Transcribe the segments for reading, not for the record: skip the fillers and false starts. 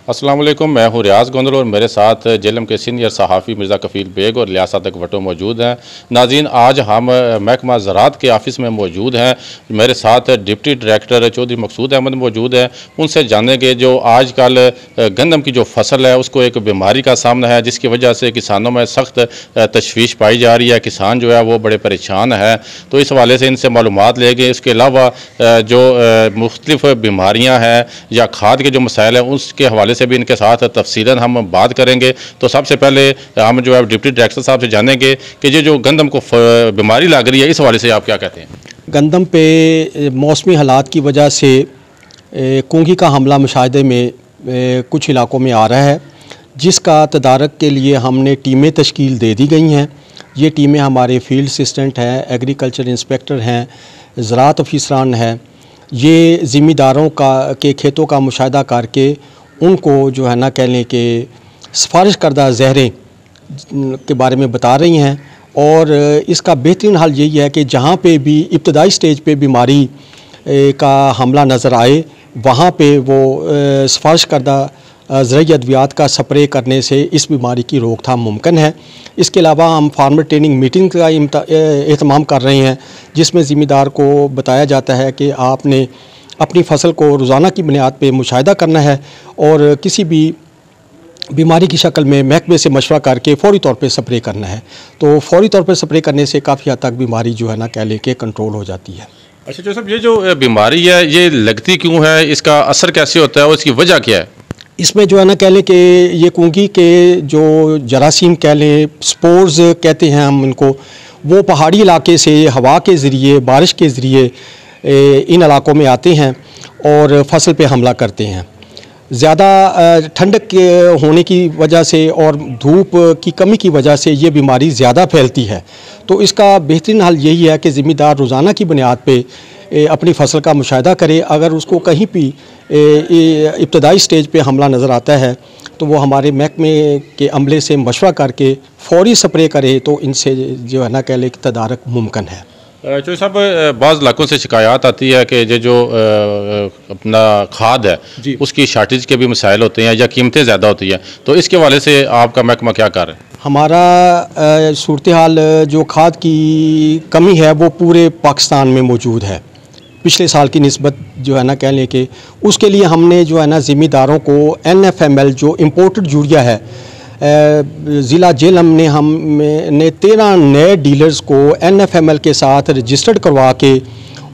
अस्सलाम वालेकुम, मैं हूँ रियाज गोंदल और मेरे साथ जेलम के सीनियर सहाफ़ी मिर्ज़ा कफ़ील बेग और लियासत अकवटो मौजूद हैं। नाज़रीन, आज हम महकमा ज़राअत के ऑफ़िस में मौजूद हैं। मेरे साथ डिप्टी डायरेक्टर चौधरी मकसूद अहमद मौजूद हैं। उनसे जानेंगे जो आजकल गंदम की जो फसल है उसको एक बीमारी का सामना है, जिसकी वजह से किसानों में सख्त तशवीश पाई जा रही है। किसान जो है वो बड़े परेशान है, तो इस हवाले से इनसे मालूमात लेंगे। इसके अलावा जो मुख्तलिफ बीमारियाँ हैं या खाद के जो मसाइल हैं उसके हवाले से भी इनके साथ तफसीलन हम बात करेंगे। तो सबसे पहले हम जो है डिप्टी डायरेक्टर साहब से जानेंगे कि ये जो गंदम को बीमारी लग रही है, इस हवाले से आप क्या कहते हैं? गंदम पे मौसमी हालात की वजह से कूंगी का हमला मुशाहिदे में कुछ इलाकों में आ रहा है, जिसका तदारक के लिए हमने टीमें तश्कील दे दी गई हैं। ये टीमें हमारे फील्ड असिस्टेंट हैं, एग्रीकल्चर इंस्पेक्टर हैं, ज़राअत ऑफिसरान हैं। ये ज़िम्मेदारों के खेतों का मुशाहिदा करके उनको जो है ना कह लें कि सिफारिश करदा ज़हरें के बारे में बता रही हैं। और इसका बेहतरीन हल यही है कि जहाँ पे भी इब्तदाई स्टेज पे बीमारी का हमला नज़र आए, वहाँ पे वो सिफारिश करदा ज़रूरी अद्वियात का स्प्रे करने से इस बीमारी की रोकथाम मुमकिन है। इसके अलावा हम फार्मर ट्रेनिंग मीटिंग का एहतमाम कर रहे हैं, जिसमें ज़िम्मेदार को बताया जाता है कि आपने अपनी फसल को रोज़ाना की बुनियाद पे मुशाहिदा करना है और किसी भी बीमारी की शक्ल में महकमे से मशवरा करके फ़ौरी तौर पे स्प्रे करना है। तो फ़ौरी तौर पे स्प्रे करने से काफ़ी हद तक बीमारी जो है ना कह लें कि कंट्रोल हो जाती है। अच्छा जो साहब, ये जो बीमारी है ये लगती क्यों है, इसका असर कैसे होता है और इसकी वजह क्या है? इसमें जो है ना कह लें कि ये कूंगी के जो जरासीम कह लें, स्पोर्स कहते हैं हम इनको, वो पहाड़ी इलाके से हवा के ज़रिए, बारिश के ज़रिए इन इलाकों में आते हैं और फसल पे हमला करते हैं। ज़्यादा ठंडक के होने की वजह से और धूप की कमी की वजह से ये बीमारी ज़्यादा फैलती है। तो इसका बेहतरीन हल यही है कि ज़िम्मेदार रोज़ाना की बुनियाद पे अपनी फसल का मुशाहिदा करे। अगर उसको कहीं भी इब्तदाई स्टेज पे हमला नज़र आता है तो वो हमारे महकमे के अमले से मशवरा करके फ़ौरी स्प्रे करे, तो इनसे जो है ना कह लें कि तदारक मुमकिन है। जो साहब, बाज़ इलाकों से शिकायत आती है कि ये जो अपना खाद है उसकी शार्टेज के भी मसाइल होते हैं या कीमतें ज़्यादा होती हैं, तो इसके हवाले से आपका महकमा क्या कर रहा है? हमारा सूरत हाल जो खाद की कमी है वो पूरे पाकिस्तान में मौजूद है। पिछले साल की निस्बत जो है ना कह लें कि उसके लिए हमने जो है ना ज़िम्मेदारों को NFML जो इम्पोर्टेड यूरिया है, ज़िला जेलम ने हमने 13 नए डीलर्स को NFML के साथ रजिस्टर्ड करवा के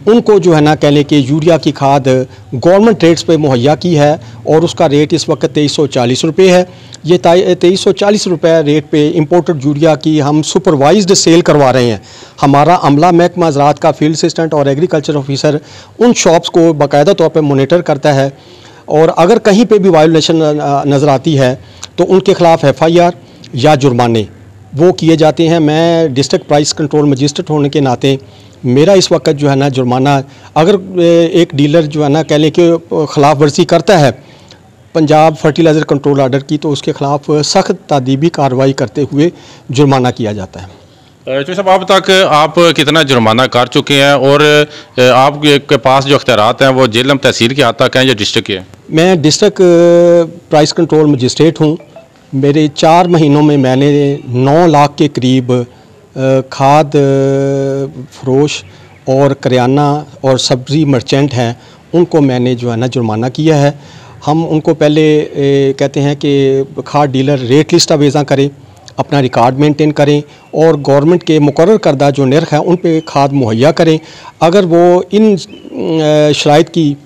उनको जो है ना कह लें कि यूरिया की खाद गवर्नमेंट रेट्स पे मुहैया की है और उसका रेट इस वक्त 2340 रुपये है। ये 2340 रुपये रेट पे इम्पोर्टेड यूरिया की हम सुपरवाइज्ड सेल करवा रहे हैं। हमारा अमला महकमा ज़राअत का फील्ड असिस्टेंट और एग्रीकल्चर ऑफिसर उन शॉप्स को बाकायदा तौर पर मोनिटर करता है और अगर कहीं पे भी वायोलेशन नज़र आती है तो उनके ख़िलाफ़ FIR या जुर्माने वो किए जाते हैं। मैं डिस्ट्रिक्ट प्राइस कंट्रोल मजिस्ट्रेट होने के नाते मेरा इस वक्त जो है ना जुर्माना, अगर एक डीलर जो है ना कह लें कि ख़िलाफ़ वर्जी करता है पंजाब फर्टिलाइज़र कंट्रोल ऑर्डर की, तो उसके ख़िलाफ़ सख्त तादीबी कार्रवाई करते हुए जुर्माना किया जाता है। तो साहब, अब तक आप कितना जुर्माना कर चुके हैं और आपके पास जो अख्तियारात हैं वो जेलम तहसील के हद तक हैं या डिस्ट्रिक्ट के हैं? मैं डिस्ट्रिक्ट प्राइस कंट्रोल मजिस्ट्रेट हूँ। मेरे 4 महीनों में मैंने 9 लाख के करीब खाद फरोश और करियाना और सब्ज़ी मर्चेंट हैं उनको मैंने जो है ना जुर्माना किया है। हम उनको पहले कहते हैं कि खाद डीलर रेट लिस्ट आवेज़ा करें, अपना रिकॉर्ड मेंटेन करें और गवर्नमेंट के मुकर्रर करदा जो नर्ख है उन पे खाद मुहैया करें। अगर वो इन शराइत की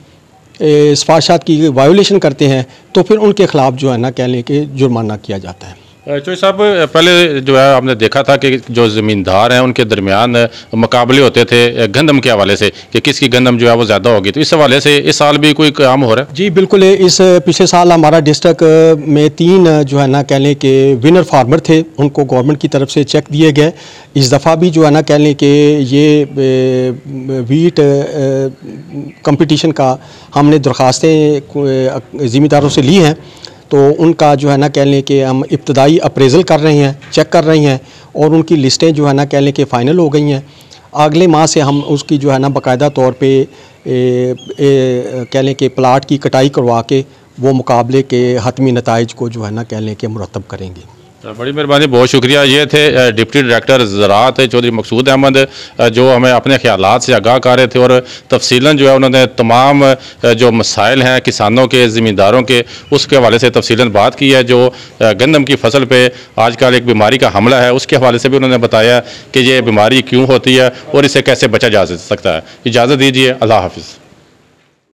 सिफारिशात की वायोलेशन करते हैं तो फिर उनके ख़िलाफ़ जो है ना कह लें कि जुर्माना किया जाता है। चौधरी साहब, पहले जो है आपने देखा था कि जो ज़मींदार हैं उनके दरमियान मुकाबले होते थे गंदम के हवाले से कि किसकी गंदम जो है वो ज़्यादा होगी, तो इस हवाले से इस साल भी कोई काम हो रहा है? जी बिल्कुल। इस पिछले साल हमारा डिस्ट्रिक्ट में 3 जो है ना कह लें कि विनर फार्मर थे, उनको गवर्नमेंट की तरफ से चेक दिए गए। इस दफ़ा भी जो है ना कह लें कि ये वीट कंपटीशन का हमने दरख्वास्तें ज़िम्मेदारों से ली हैं, तो उनका जो है ना कह लें कि हम इब्तदाई अप्रेज़ल कर रहे हैं, चेक कर रहे हैं और उनकी लिस्टें जो है ना कह लें कि फ़ाइनल हो गई हैं। अगले माह से हम उसकी जो है ना बाकायदा तौर पे कह लें कि प्लाट की कटाई करवा के वो मुकाबले के हतमी नताइज को जो है ना कह लें कि मुरतब करेंगे। बड़ी मेहरबानी, बहुत शुक्रिया। ये थे डिप्टी डायरेक्टर ज़राअत चौधरी मकसूद अहमद, जो हमें अपने ख्यालात से आगाह कर रहे थे और तफसीलन जो है उन्होंने तमाम जो मसाइल हैं किसानों के, ज़मींदारों के, उसके हवाले से तफसीलन बात की है। जो गंदम की फसल पे आजकल एक बीमारी का हमला है, उसके हवाले से भी उन्होंने बताया कि ये बीमारी क्यों होती है और इससे कैसे बचा जा सकता है। इजाज़त दीजिए, अल्लाह हाफ़िज़।